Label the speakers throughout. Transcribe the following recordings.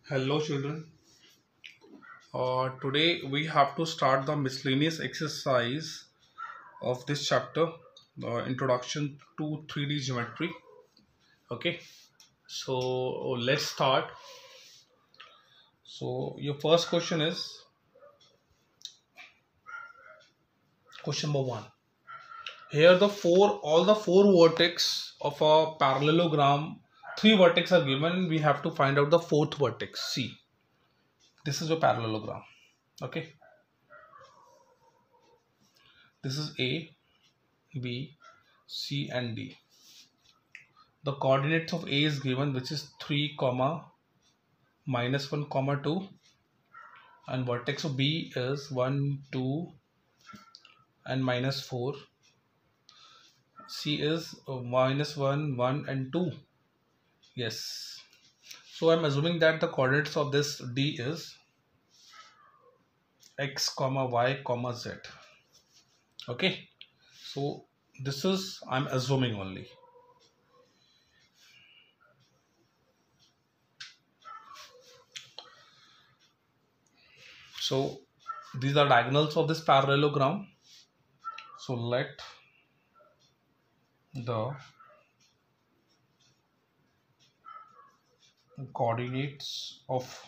Speaker 1: Hello children. Today we have to start the miscellaneous exercise of this chapter, Introduction to 3D Geometry. Okay, so let's start. So your first question is question number one. Here all the four vertex of a parallelogram, three vertex are given. We have to find out the fourth vertex. See, this is a parallelogram. Okay, this is A, B, C, and D. The coordinates of A is given, which is 3 comma minus 1 comma 2, and vertex of B is 1 2 and minus 4. C is minus 1 1 and 2. Yes, so I'm assuming that the coordinates of this D is x comma y comma z. Okay, so this is, I'm assuming only. So these are diagonals of this parallelogram. So let the coordinates of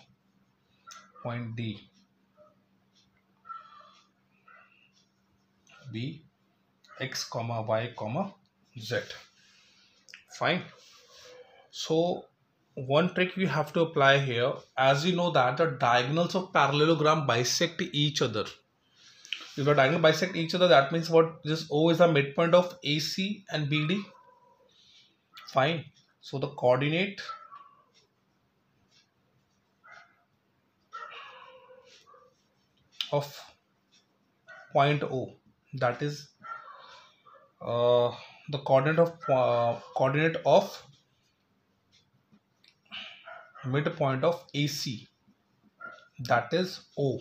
Speaker 1: point D be x comma y comma z. Fine. So one trick we have to apply here, as you know that the diagonals of parallelogram bisect each other. If the diagonal bisect each other, that means what? This O is the midpoint of AC and BD. Fine. So the coordinate of point O, that is the coordinate of midpoint of AC, that is O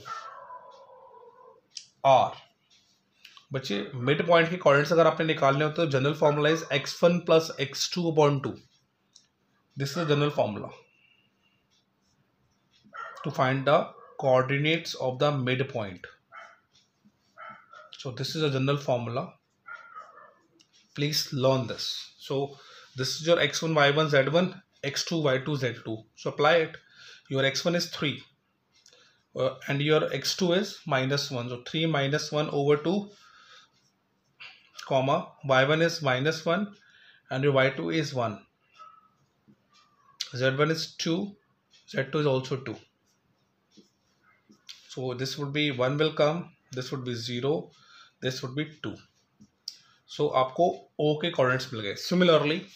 Speaker 1: R. बच्चे mid point के coordinates अगर आपने निकालने हो तो general formula is x1 plus x2 upon 2. This is the general formula to find the coordinates of the midpoint. So this is a general formula. Please learn this. So this is your x1 y1 z1, x2 y2 z2. So apply it. Your x1 is 3 and your x2 is minus 1. So 3 minus 1 over 2 comma y1 is minus 1 and your y2 is 1. Z1 is 2, Z2 is also 2. So this would be 1 will come, this would be 0, this would be 2. So आपको O के coordinates मिल गए. Similarly,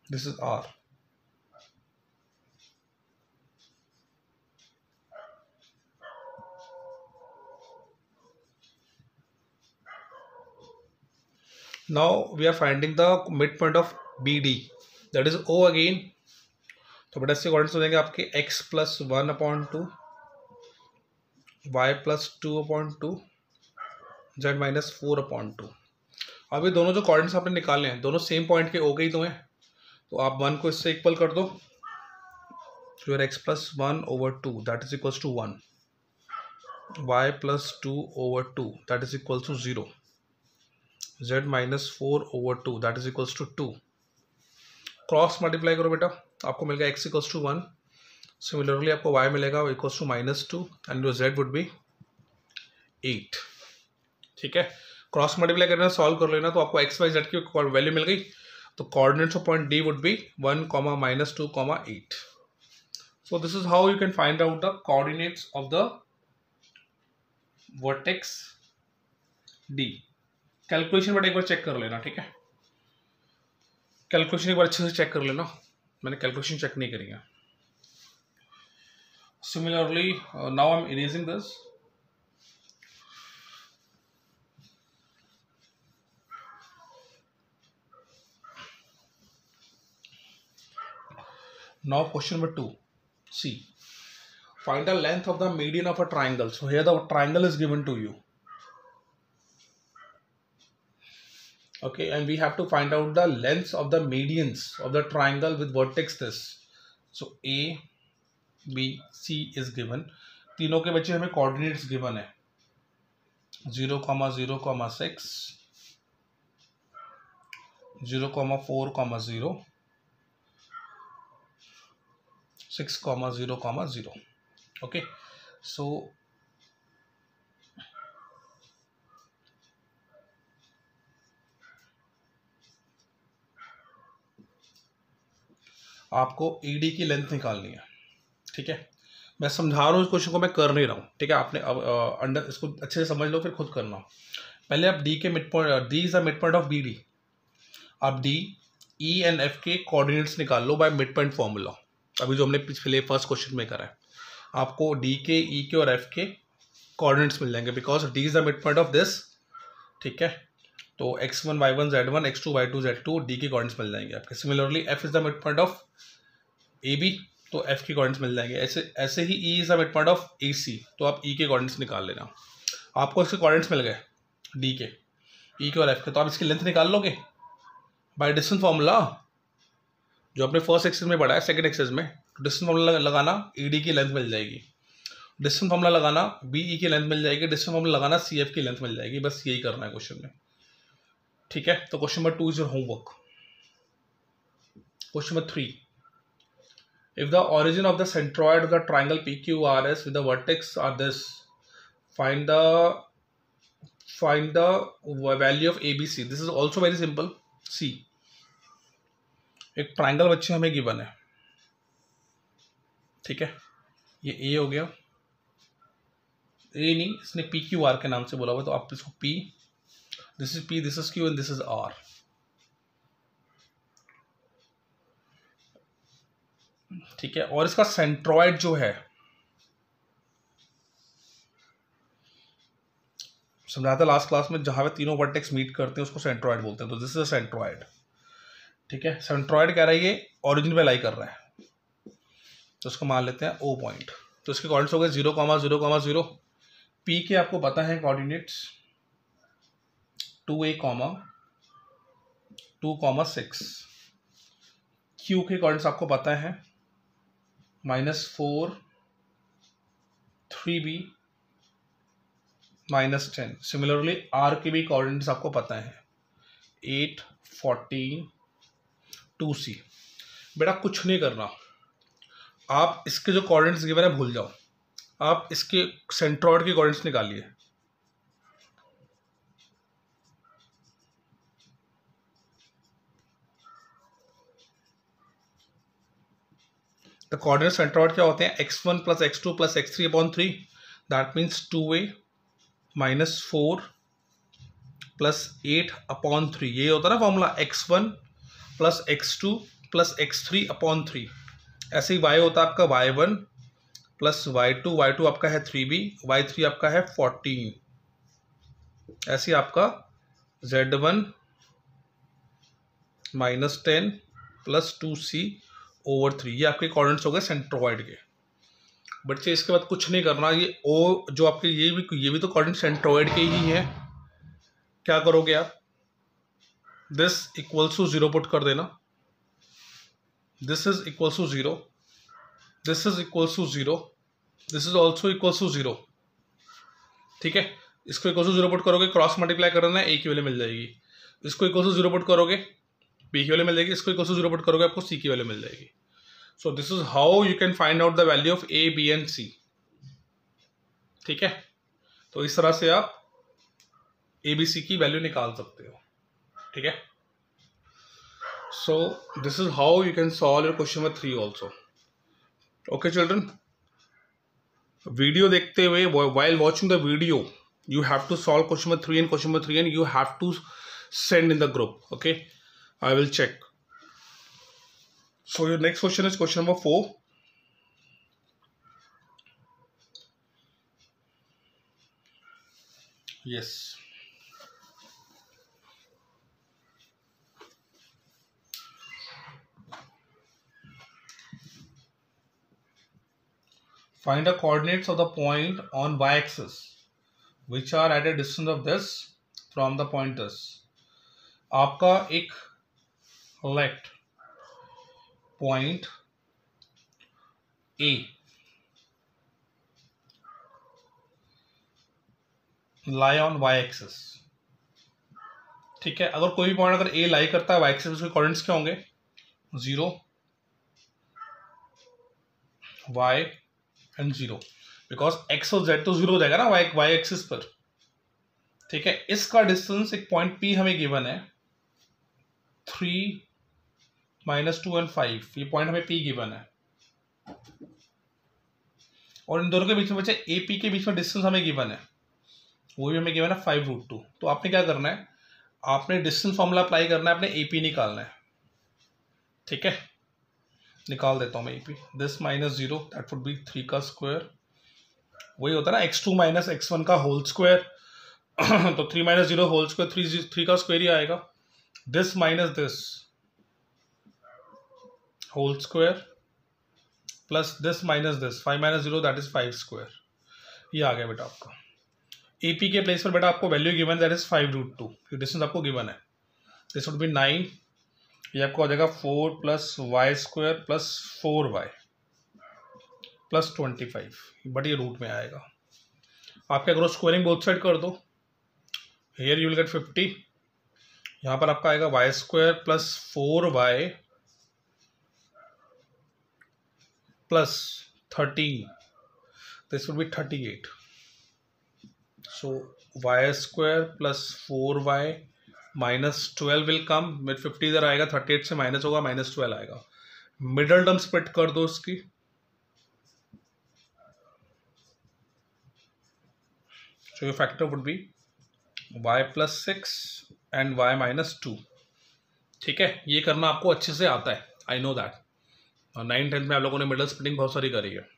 Speaker 1: this is R. Now we are finding the midpoint of BD, that is O again. तो बेटा इसके coordinates हो जाएंगे आपके x plus 1 upon 2, y plus 2 upon 2, z minus 4 upon 2. अब ये दोनों जो कोऑर्डिनेट्स आपने निकाले हैं दोनों सेम पॉइंट के हो गई तो हैं, तो आप 1 को इससे इक्वल कर दो. So your x plus 1 over 2, that is equals to 1. Y plus 2 over 2, that is equals to 0. Z minus 4 over 2, that is equals to 2. Cross multiply करो बेटा, आपको मिल गया x इक्वल्स टू 1. सिमिलरली आपको y मिलेगा equals to minus 2 and your z would be 8. ठीक है, cross multiply करना सॉल्व कर लेना तो आपको x y z की वैल्यू मिल गई. तो coordinates of point D would be 1 comma minus 2 comma 8. So this is how you can find out the coordinates of the vertex D. Calculation but एक बार check कर लेना, ठीक है. कैलकुलेशन एक बार अच्छे से चेक कर लेना, मैंने कैलकुलेशन चेक नहीं करी है. Similarly now I am erasing this. Now question number 2. See, find the length of the median of a triangle. So here the triangle is given to you. Okay, and we have to find out the lengths of the medians of the triangle with vertex this. So A, B, C is given. तीनों के बच्चे हमें coordinates given है 0, 0, 6, 0, 4, 0, 6, 0, 0. Okay, so आपको ED की length निकालनी है. ठीक है, मैं समझा रहा हूँ इस क्वेश्चन को, मैं कर नहीं रहा हूँ. ठीक है, आपने अब अंडर इसको अच्छे से समझ लो, फिर खुद करना. पहले आप D के mid point, D is the mid point of BD. आप D, E एंड F के कोऑर्डिनेट्स निकाल लो बाय मिड पॉइंट फॉर्मूला. अभी जो हमने पिछले फर्स्ट क्वेश्चन में करा है, आपको D के, E के और F के कोऑर्डिनेट्स मिल जाएंगे because D is the mid point of this. ठीक है, तो x1 y1 z1 x2 y2 z2 D के कोऑर्डिनेट्स मिल जाएंगे आपके. Similarly F is the mid point of AB, तो F के कोऑर्डिनेट्स मिल जाएंगे. ऐसे ही E is the mid point of AC, तो आप E के कोऑर्डिनेट्स निकाल लेना. आपको इसके कोऑर्डिनेट्स मिल गए D के, E के और F के, तो आप इसकी लेंथ निकाल लोगे बाय डिस्टेंस फॉर्मूला जो आपने फर्स्ट एक्सरसाइज में पढ़ा है. सेकंड एक्सरसाइज में डिस्टेंस फॉर्मूला लगाना, ED की लेंथ मिल जाएगी. डिस्टेंस फॉर्मूला लगाना, BE की लेंथ मिल जाएगी. डिस्टेंस फॉर्मूला लगाना, CF की लेंथ मिल जाएगी. बस यही करना है क्वेश्चन में. ठीक है, तो question number 2 is your homework. Question number 3. If the origin of the centroid of the triangle PQRS with the vertex are this, find the value of ABC. This is also very simple. See, एक triangle बच्चे हमें given है. ठीक है, ये A हो गया. A नहीं, इसने PQR के नाम से बोला हुआ, तो आप इसको P, this is P, this is Q and this is R. ठीक है, और इसका सेंट्रॉइड जो है, समझा था लास्ट क्लास में, जहां पे तीनों वर्टेक्स मीट करते हैं उसको सेंट्रॉइड बोलते हैं. तो दिस इज अ सेंट्रॉइड. ठीक है, सेंट्रॉइड कह रहा है ये ओरिजिन पे लाई कर रहा है, तो उसको मान लेते हैं O पॉइंट. तो इसके कोऑर्डिनेट्स हो गए 0, 0, 0. P के आपको पता है कोऑर्डिनेट्स 2A, 2, 6. Q के कोऑर्डिनेट्स आपको पता है -4, 3B, -10. सिमिलरली R के भी कोऑर्डिनेट्स आपको पता है 8, 14, 2C. बेटा कुछ नहीं करना, आप इसके जो कोऑर्डिनेट्स गिवन है भूल जाओ, आप इसके सेंट्रॉइड के कोऑर्डिनेट्स निकालिए. द कोऑर्डिनेट सेंट्रॉइड क्या होते हैं? x1 + x2 + x3/3. That means 2A -4 + 8/3. ये होता है ना फॉर्मूला, x1 + x2 + x3/3. ऐसे ही y होता है आपका y1 + y2. y2 आपका है 3B, y3 आपका है 14. ऐसे ही आपका z1 -10 + 2C/3. ये आपके कोऑर्डिनेट्स हो गए सेंट्रॉइड के. बच्चे इसके बाद कुछ नहीं करना. ये O जो आपके ये भी तो कोऑर्डिनेट सेंट्रॉइड के ही है. क्या करोगे आप? दिस इक्वल्स टू 0 पुट कर देना. This is equals to 0, this is equals to 0, this is also equals to 0. ठीक है, इसको इक्वल्स टू 0 पुट करोगे, क्रॉस मल्टीप्लाई करना है, A की वैल्यू मिल जाएगी. इसको इक्वल्स टू 0 पुट करोगे, B की वैल्यू मिल जाएगी. इसको इक्वल्स टू 0 पुट करोगे, आपको C की वैल्यू मिल जाएगी. So this is how you can find out the value of A, B and C. ठीक है, तो इस तरह से आप ABC की वैल्यू निकाल सकते हो. ठीक है, so this is how you can solve your question number 3 also. Okay children, video देखते हुए, while watching the video, you have to solve question number 3 and question number 3 and you have to send in the group. Okay, I will check. So your next question is question number 4. Yes. Find the coordinates of the point on y axis which are at a distance of this from the point this. आपका एक let point a lie on y axis, ठीक है। अगर कोई भी point अगर ए लाई करता है y एक्सिस, उसके कोऑर्डिनेट्स क्या होंगे? 0 y एंड 0, बिकॉज x और z तो 0 हो जाएगा ना y एक्सिस पर, ठीक है। इसका डिस्टेंस एक पॉइंट P हमें गिवन है 3 -2 and 5, ये पॉइंट हमें P गिवन है, और इन दोनों के बीच में बचे AP के बीच में डिस्टेंस हमें गिवन है, वो भी हमें गिवन है 5√2। तो आपने क्या करना है, आपने डिस्टेंस फॉर्मूला अप्लाई करना है, आपने AP निकालना है, ठीक है। निकाल देता हूं मैं AP। This -0 that would be 3 का स्क्वायर, वही होता है ना x2 - x1 का होल स्क्वायर। तो 3 - 0 होल स्क्वायर 3 का स्क्वायर ही आएगा। This minus this whole square plus this minus this 5 - 0 that is 5 square. ये आ गया बेटा आपका। AP के प्लेस पर बेटा आपको value given that is 5√2, distance आपको गिवन है। दिस वुड बी 9, ये आपको आ जाएगा 4 + y² + 4y + 25, बट ये रूट में आएगा। आप क्या करो, स्क्वायरिंग बोथ साइड कर दो। हियर यू विल गेट 50, यहाँ पर आपका आएगा y² + 4y + 13, this would be 38। So y² + 4y -12 will come with 50, इधर आएगा 38 से माइनस होगा, -12 आएगा। मिडल टर्म स्प्लिट कर दो इसकी, so your factor would be y + 6 and y -2, ठीक है। ये करना आपको अच्छे से आता है, आई नो दैट, और 9th-10th में आप लोगों ने मिडल स्प्लिटिंग बहुत सारी करी है।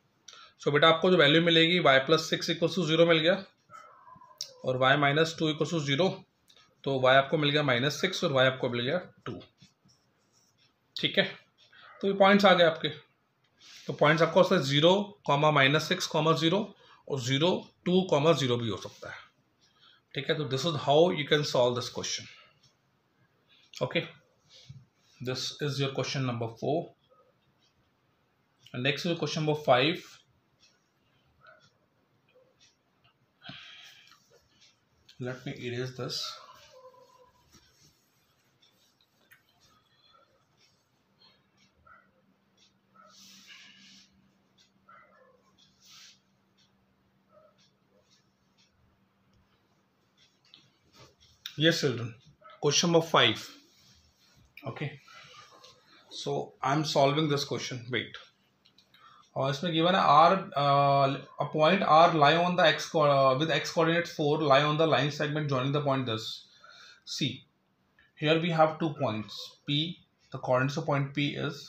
Speaker 1: सो बेटा आपको जो वैल्यू मिलेगी y + 6 = 0 मिल गया, और y -2 = 0, तो y आपको मिल गया -6 और y आपको मिल गया 2, ठीक है। तो ये पॉइंट्स आ गए आपके। तो पॉइंट्स आपको 0, -6, 0 और 0, 2, 0 भी हो सकता है, ठीक है। तो this is how you can solve this question. Okay, this is your question number 4 and next is question number 5. Let me erase this. Yes children, question number 5. Okay, so I'm solving this question. Wait, और इसमें given है R, a point R lie on the x with x coordinate 4 lie on the line segment joining the point this. See, here we have 2 points P. The coordinates of point P is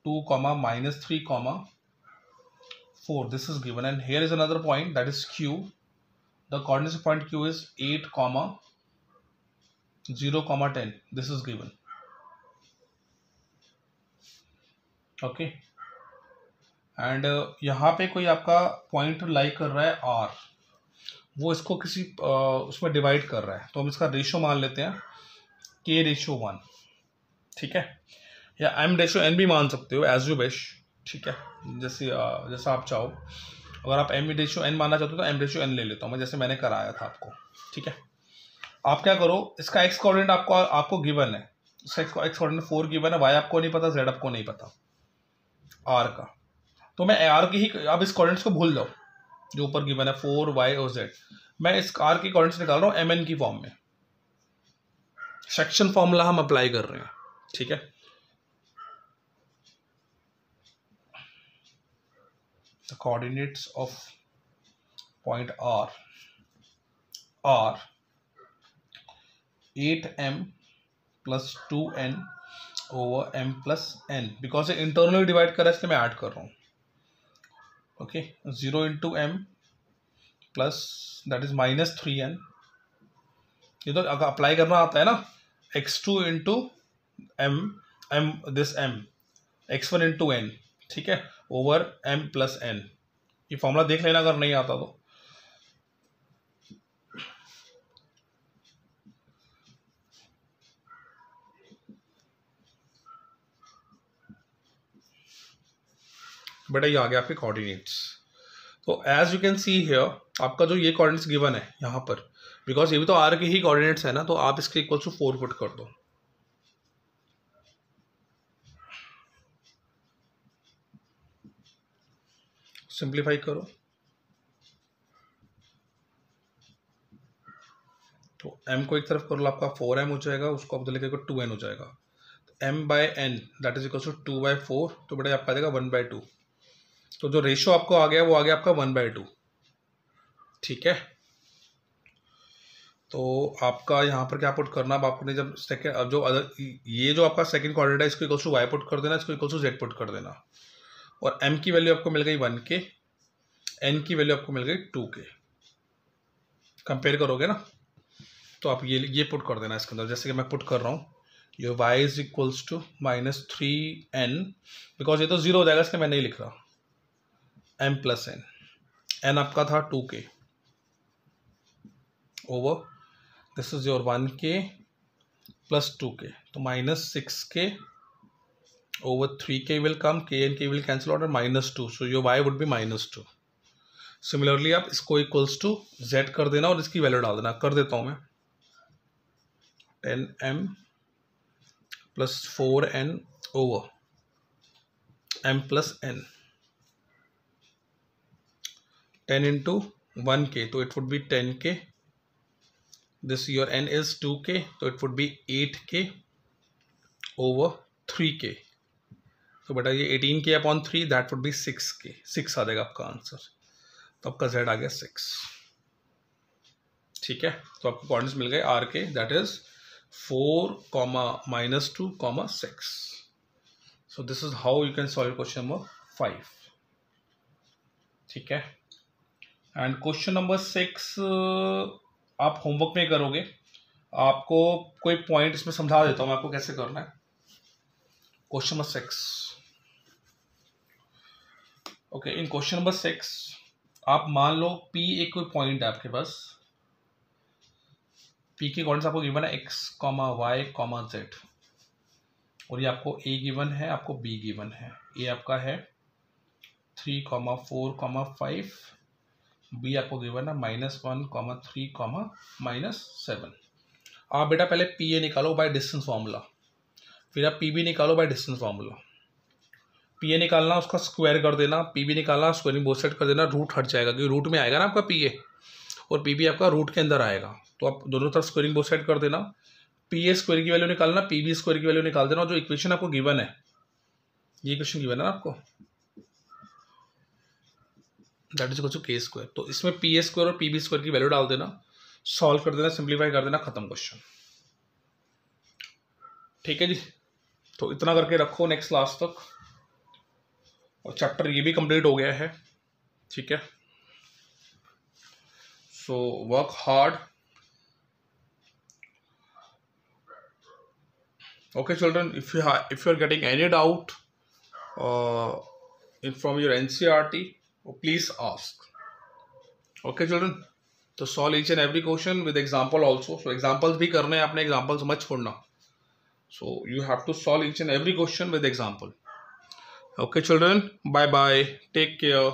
Speaker 1: 2, -3, 4. This is given, and here is another point that is Q. The coordinates of point Q is 8, 0, 10. This is given. Okay, and यहाँ पे कोई आपका point लाई कर रहा है R, वो इसको किसी उसमें डिवाइड कर रहा है, तो हम इसका रेशियो मान लेते हैं K/1, ठीक है, या M/N भी मान सकते हो, एज यू विश, ठीक है, जैसा आप चाहो। अगर आप M/N मानना चाहते हो तो M/N ले लेता हूँ मैं, जैसे मैंने कराया था आपको, ठीक है। आप क्या करो, इसका x कोऑर्डिनेट आपको गिवन है, इसका x कोऑर्डिनेट 4 गिवन है, y आपको नहीं पता, z आपको नहीं पता, r का। तो मैं r की ही, अब इस कोऑर्डिनेट्स को भूल जाओ जो ऊपर गिवन है 4, y और z, मैं इस r की कोऑर्डिनेट्स निकाल रहा हूँ mn की फॉर्म में, सेक्शन फॉर्मूला हम अप्लाई कर रहे हैं, ठीक है। The coordinates of point R are 8m + 2n over m + n, because ये इंटरनली डिवाइड कर रहा है इसलिए मैं ऐड कर रहा हूँ। Okay, 0 × m plus that is -3n, ये तो अप्लाई करना आता है ना, x2 × m this m, x1 × n, ठीक है, ओवर m प्लस n। ये फॉर्मूला देख लेना अगर नहीं आता तो। बेटा ये आ गया आपके कोऑर्डिनेट्स। तो as you can see here आपका जो ये कोऑर्डिनेट्स गिवन है यहाँ पर, बिकॉज ये भी तो आर के ही कोऑर्डिनेट्स है ना, तो आप इसके इक्वल टू 4 पुट कर दो। सिंप्लीफाई करो तो m को एक तरफ कर लो, आपका 4m हो जाएगा, उसको आप लेके 2n हो जाएगा। तो m by n that is equal to 2/4, तो बेटा आपका आ जाएगा 1/2। तो जो रेशियो आपको आ गया वो आ गया आपका 1/2। ठीक है, तो आपका यहाँ पर क्या पुट करना, अब आपने जब सेकेंड, अब जो अदर ये जो आपका सेकंड कोऑर्डिनेट है इसको इक्वल टू y पुट कर देना, इसको इक्वल टू z पुट कर देना, और m की वैल्यू आपको मिल गई 1k, n की वैल्यू आपको मिल गई 2k। कंपेयर करोगे ना तो आप ये पुट कर देना इसके अंदर, जैसे कि मैं पुट कर रहा हूँ, ये y is equals to -3n, because ये तो 0 हो जाएगा इसलिए मैं नहीं लिख रहा, m प्लस n आपका था 2k over this is your 1k plus 2k, तो -6k over 3k will come, k and k will cancel out, and -2, so your y would be -2। Similarly आप इसको इक्वल्स टू z कर देना और इसकी value डाल देना। कर देता हूँ मैं 10m plus 4n over m plus n, 10 into 1k, तो it would be 10k, this your n is 2k, तो it would be 8k over 3k। तो बेटा ये 18k upon 3 that would be 6k, 6 आ जाएगा आपका आंसर। तो आपका z आ गया 6। ठीक है, तो आपको कोऑर्डिनेट्स मिल गए r के, that is 4, -2, 6। So this is how you can solve question number 5। ठीक है, एंड क्वेश्चन नंबर 6 आप होमवर्क में करोगे, आपको कोई पॉइंट इसमें समझा देता हूं मैं आपको कैसे करना है। क्वेश्चन नंबर 6, ओके, इन क्वेश्चन नंबर 6 आप मान लो P एक कोई पॉइंट है आपके पास, P के कोऑर्डिनेट्स आपको गिवन है x, y, z, और ये आपको A गिवन है, आपको B गिवन है। A आपका है 3, 4, 5, B आपको गिवन है -1, 3, -7। आप बेटा पहले PA निकालो बाय डिस्टेंस फार्मूला, फिर आप PB निकालो बाय डिस्टेंस फार्मूला। PA निकालना उसका स्क्वायर कर देना, PB निकालना स्क्वायरिंग बोथ साइड कर देना, रूट हट जाएगा क्योंकि रूट में आएगा ना आपका PA, और PB आपका रूट के अंदर आएगा, तो आप दोनों तरफ स्क्वायरिंग बोथ साइड कर देना। PA स्क्वायर की वैल्यू निकालना, PB स्क्वायर की वैल्यू निकाल देना, और जो इक्वेशन आपको गिवन है, ये इक्वेशन गिवन है ना आपको, that is equal to k square, तो इसमें PA स्क्वायर और PB स्क्वायर की वैल्यू डाल देना, सॉल्व कर देना, सिंप्लीफाई कर देना, खत्म क्वेश्चन। ठीक है जी, तो इतना करके रखो नेक्स्ट क्लास तक, और चैप्टर ये भी कंप्लीट हो गया है। ठीक है, so work hard. Okay children, if you are getting any doubt from your NCERT, please ask. Okay children, तो solve each and every question with example also, so examples भी करने हैं, अपने examples मत छोड़ना, so you have to solve each and every question with example. Okay children, bye bye, take care.